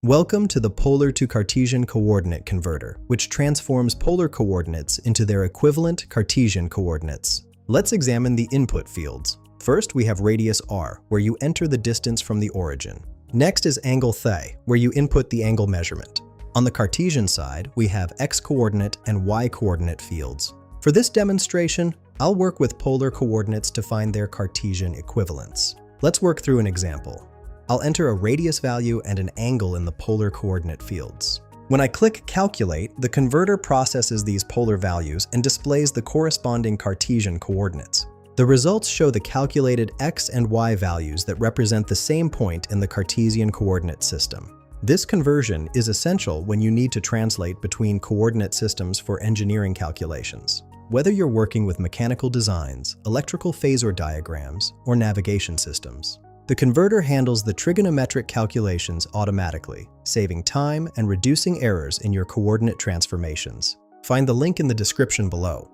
Welcome to the Polar to Cartesian Coordinate Converter, which transforms polar coordinates into their equivalent Cartesian coordinates. Let's examine the input fields. First, we have radius r, where you enter the distance from the origin. Next is angle θ, where you input the angle measurement. On the Cartesian side, we have x-coordinate and y-coordinate fields. For this demonstration, I'll work with polar coordinates to find their Cartesian equivalents. Let's work through an example. I'll enter a radius value and an angle in the polar coordinate fields. When I click Calculate, the converter processes these polar values and displays the corresponding Cartesian coordinates. The results show the calculated x and y values that represent the same point in the Cartesian coordinate system. This conversion is essential when you need to translate between coordinate systems for engineering calculations. Whether you're working with mechanical designs, electrical phasor diagrams, or navigation systems, the converter handles the trigonometric calculations automatically, saving time and reducing errors in your coordinate transformations. Find the link in the description below.